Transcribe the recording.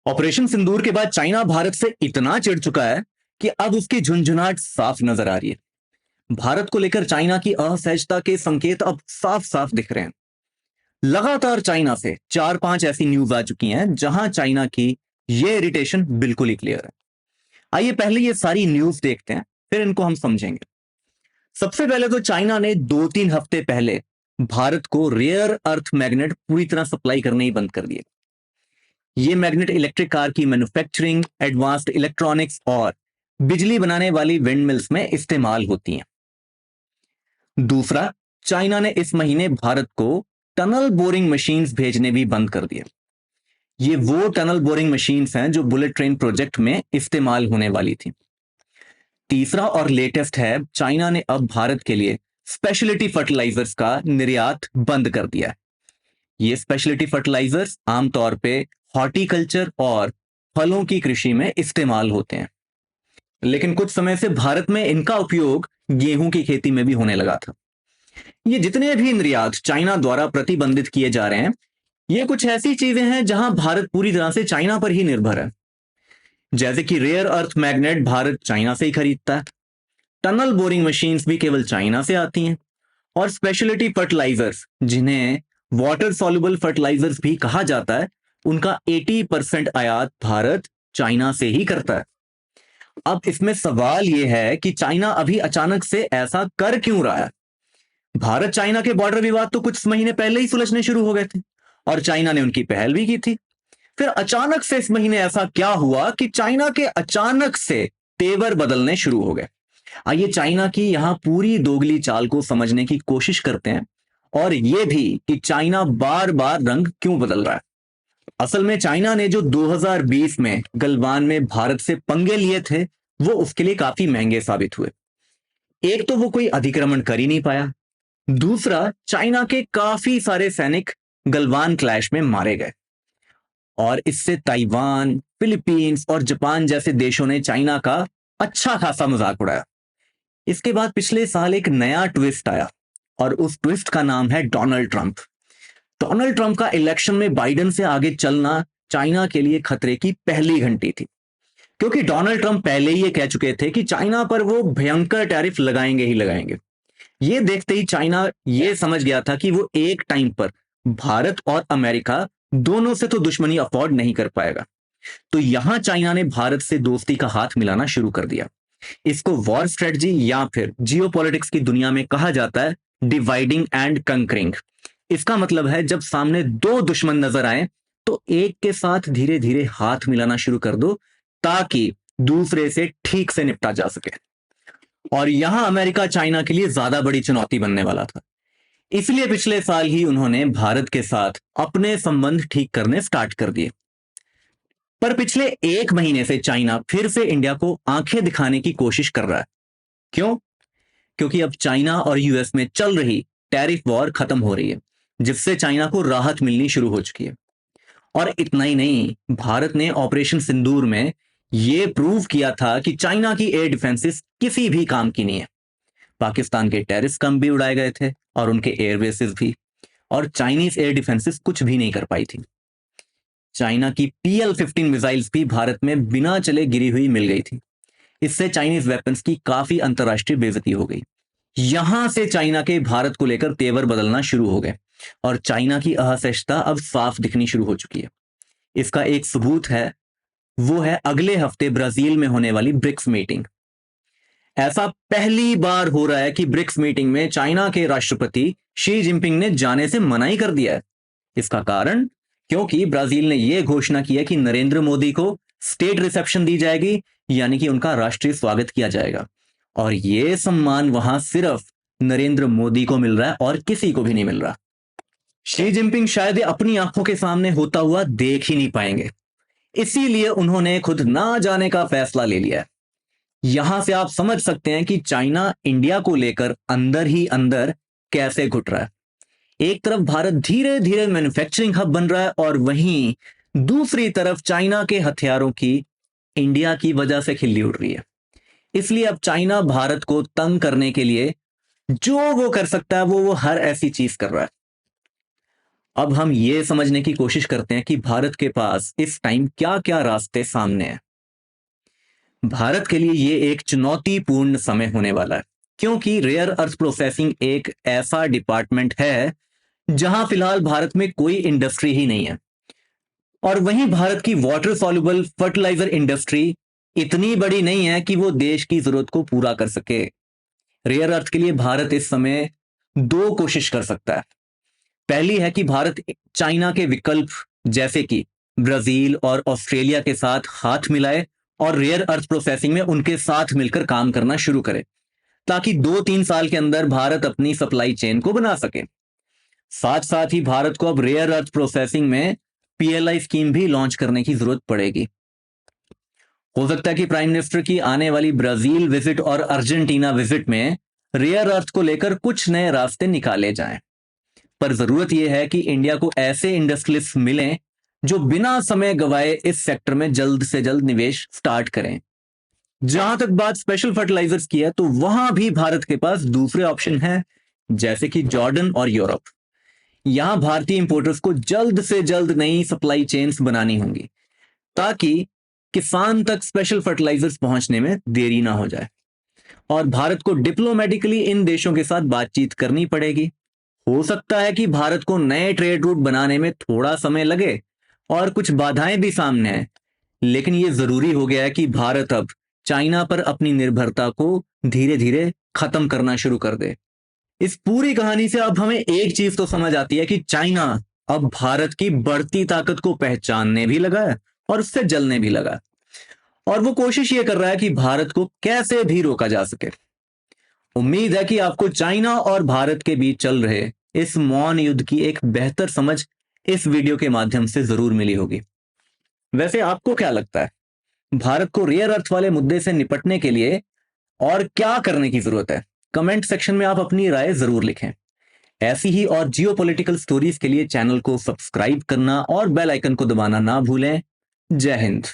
Operation सिंदूर के बाद China Bharat से इतना चिढ़ चुका है कि अब उसकी झुंझुनाहट साफ नजर आ रही है। भारत को लेकर चाइना की असहजता के संकेत अब साफ साफ दिख रहे हैं। लगातार चाइना से 4-5 ऐसी न्यूज आ चुकी हैं जहां चाइना की ये इरिटेशन बिल्कुल ही क्लियर है। आइए पहले ये सारी न्यूज देखते हैं, फिर इनको हम समझेंगे। सबसे पहले तो चाइना ने 2-3 हफ्ते पहले भारत को रेयर अर्थ मैग्नेट पूरी तरह सप्लाई करने ही बंद कर दिए। ये मैग्नेट इलेक्ट्रिक कार की मैन्युफैक्चरिंग, एडवांस्ड इलेक्ट्रॉनिक्स और बिजली बनाने वाली विंड मिल्स में इस्तेमाल होती हैं। दूसरा, चाइना ने इस महीने भारत को टनल बोरिंग मशीन्स भेजने भी बंद कर दिए। ये वो टनल बोरिंग मशीन्स हैं जो बुलेट ट्रेन प्रोजेक्ट में इस्तेमाल होने वाली थी। तीसरा और लेटेस्ट है, चाइना ने अब भारत के लिए स्पेशलिटी फर्टिलाइजर्स का निर्यात बंद कर दिया है। ये स्पेशलिटी फर्टिलाइजर्स आमतौर पे हॉर्टिकल्चर और फलों की कृषि में इस्तेमाल होते हैं, लेकिन कुछ समय से भारत में इनका उपयोग गेहूं की खेती में भी होने लगा था। ये जितने भी निर्यात चाइना द्वारा प्रतिबंधित किए जा रहे हैं, ये कुछ ऐसी चीजें हैं जहां भारत पूरी तरह से चाइना पर ही निर्भर है। जैसे कि rare earth magnet Bharat China से ही खरीदता है, टनल बोरिंग मशीन्स भी केवल चाइना से आती हैं, और स्पेशलिटी फर्टिलाइजर्स जिन्हें वाटर सॉल्युबल फर्टिलाइजर्स भी कहा जाता है, उनका 80% आयात भारत चाइना से ही करता है। अब इसमें सवाल यह है कि चाइना अभी अचानक से ऐसा कर क्यों रहा है। भारत चाइना के बॉर्डर विवाद तो कुछ महीने पहले ही सुलझने शुरू हो गए थे और चाइना ने उनकी पहल भी की थी। फिर अचानक से इस महीने ऐसा क्या हुआ कि चाइना के अचानक से तेवर बदलने शुरू हो गए। आइए चाइना की यहां पूरी दोगली चाल को समझने की कोशिश करते हैं, और यह भी कि चाइना बार बार रंग क्यों बदल रहा है। असल में चाइना ने जो 2020 में गलवान में भारत से पंगे लिए थे, वो उसके लिए काफी महंगे साबित हुए। एक तो वो कोई अतिक्रमण कर ही नहीं पाया, दूसरा चाइना के काफी सारे सैनिक गलवान क्लैश में मारे गए, और इससे ताइवान, फिलीपींस और जापान जैसे देशों ने चाइना का अच्छा खासा मजाक उड़ाया। इसके बाद पिछले साल एक नया ट्विस्ट आया, और उस ट्विस्ट का नाम है डोनाल्ड ट्रंप। डोनाल्ड ट्रंप का इलेक्शन में बाइडेन से आगे चलना चाइना के लिए खतरे की पहली घंटी थी, क्योंकि डोनाल्ड ट्रंप पहले ही ये कह चुके थे कि चाइना पर वो भयंकर टैरिफ लगाएंगे ही लगाएंगे। ये देखते ही चाइना ये समझ गया था कि वो एक टाइम पर भारत और अमेरिका दोनों से तो दुश्मनी अफोर्ड नहीं कर पाएगा। तो यहां चाइना ने भारत से दोस्ती का हाथ मिलाना शुरू कर दिया। इसको वॉर स्ट्रेटजी या फिर जियोपॉलिटिक्स की दुनिया में कहा जाता है डिवाइडिंग एंड कंकरिंग। इसका मतलब है जब सामने दो दुश्मन नजर आए तो एक के साथ धीरे धीरे हाथ मिलाना शुरू कर दो, ताकि दूसरे से ठीक से निपटा जा सके। और यहां अमेरिका चाइना के लिए ज्यादा बड़ी चुनौती बनने वाला था। इसलिए पिछले साल ही उन्होंने भारत के साथ अपने संबंध ठीक करने स्टार्ट कर दिए। पर पिछले एक महीने से चाइना फिर से इंडिया को आंखें दिखाने की कोशिश कर रहा है। क्यों? क्योंकि अब चाइना और यूएस में चल रही टैरिफ वॉर खत्म हो रही है, जिससे चाइना को राहत मिलनी शुरू हो चुकी है। और इतना ही नहीं, भारत ने ऑपरेशन सिंदूर में यह प्रूव किया था कि चाइना की एयर डिफेंसेस किसी भी काम की नहीं है। पाकिस्तान के टेररिस्ट कम भी उड़ाए गए थे और उनके एयरबेसेस भी, और चाइनीज एयर डिफेंसेस कुछ भी नहीं कर पाई थी। चाइना की PL-15 मिसाइल्स भी भारत में बिना चले गिरी हुई मिल गई थी। इससे चाइनीज वेपन्स की काफी अंतरराष्ट्रीय बेइज्जती हो गई। यहां से चाइना के भारत को लेकर तेवर बदलना शुरू हो गए, और चाइना की असहजता अब साफ दिखनी शुरू हो चुकी है। इसका एक सबूत है, वो है अगले हफ्ते ब्राजील में होने वाली ब्रिक्स मीटिंग। ऐसा पहली बार हो रहा है कि ब्रिक्स मीटिंग में चाइना के राष्ट्रपति शी जिनपिंग ने जाने से मना ही कर दिया है। इसका कारण, क्योंकि ब्राजील ने यह घोषणा की है कि नरेंद्र मोदी को स्टेट रिसेप्शन दी जाएगी, यानी कि उनका राष्ट्रीय स्वागत किया जाएगा, और यह सम्मान वहां सिर्फ नरेंद्र मोदी को मिल रहा है और किसी को भी नहीं मिल रहा। शी जिनपिंग शायद अपनी आंखों के सामने होता हुआ देख ही नहीं पाएंगे, इसीलिए उन्होंने खुद ना जाने का फैसला ले लिया है। यहां से आप समझ सकते हैं कि चाइना इंडिया को लेकर अंदर ही अंदर कैसे घुट रहा है। एक तरफ भारत धीरे धीरे मैन्युफैक्चरिंग हब बन रहा है, और वहीं दूसरी तरफ चाइना के हथियारों की इंडिया की वजह से खिल्ली उड़ रही है। इसलिए अब चाइना भारत को तंग करने के लिए जो वो कर सकता है वो हर ऐसी चीज कर रहा है। अब हम ये समझने की कोशिश करते हैं कि भारत के पास इस टाइम क्या क्या रास्ते सामने हैं। भारत के लिए ये एक चुनौतीपूर्ण समय होने वाला है, क्योंकि रेयर अर्थ प्रोसेसिंग एक ऐसा डिपार्टमेंट है जहां फिलहाल भारत में कोई इंडस्ट्री ही नहीं है। और वहीं भारत की वाटर सॉल्युबल फर्टिलाइजर इंडस्ट्री इतनी बड़ी नहीं है कि वो देश की जरूरत को पूरा कर सके। रेयर अर्थ के लिए भारत इस समय दो कोशिश कर सकता है। पहली है कि भारत चाइना के विकल्प जैसे कि ब्राजील और ऑस्ट्रेलिया के साथ हाथ मिलाए और रेयर अर्थ प्रोसेसिंग में उनके साथ मिलकर काम करना शुरू करे, ताकि 2-3 साल के अंदर भारत अपनी सप्लाई चेन को बना सके। साथ साथ ही भारत को अब रेयर अर्थ प्रोसेसिंग में पीएलआई स्कीम भी लॉन्च करने की जरूरत पड़ेगी। हो सकता है कि प्राइम मिनिस्टर की आने वाली ब्राजील विजिट और अर्जेंटीना विजिट में रेयर अर्थ को लेकर कुछ नए रास्ते निकाले जाएं। पर जरूरत यह है कि इंडिया को ऐसे इंडस्ट्रियलिस्ट मिलें जो बिना समय गवाए इस सेक्टर में जल्द से जल्द निवेश स्टार्ट करें। जहां तक बात स्पेशल फर्टिलाइजर्स की है, तो वहां भी भारत के पास दूसरे ऑप्शन हैं, जैसे कि जॉर्डन और यूरोप। यहां भारतीय इंपोर्टर्स को जल्द से जल्द नई सप्लाई चेन्स बनानी होंगी, ताकि किसान तक स्पेशल फर्टिलाइजर्स पहुंचने में देरी ना हो जाए। और भारत को डिप्लोमेटिकली इन देशों के साथ बातचीत करनी पड़ेगी। हो सकता है कि भारत को नए ट्रेड रूट बनाने में थोड़ा समय लगे और कुछ बाधाएं भी सामने हैं, लेकिन यह जरूरी हो गया है कि भारत अब चाइना पर अपनी निर्भरता को धीरे धीरे खत्म करना शुरू कर दे। इस पूरी कहानी से अब हमें एक चीज तो समझ आती है कि चाइना अब भारत की बढ़ती ताकत को पहचानने भी लगा है और उससे जलने भी लगा, और वो कोशिश ये कर रहा है कि भारत को कैसे भी रोका जा सके। उम्मीद है कि आपको चाइना और भारत के बीच चल रहे इस मौन युद्ध की एक बेहतर समझ इस वीडियो के माध्यम से जरूर मिली होगी। वैसे आपको क्या लगता है, भारत को रेयर अर्थ वाले मुद्दे से निपटने के लिए और क्या करने की जरूरत है? कमेंट सेक्शन में आप अपनी राय जरूर लिखें। ऐसी ही और जियोपॉलिटिकल स्टोरीज के लिए चैनल को सब्सक्राइब करना और बेल आइकन को दबाना ना भूलें। जय हिंद।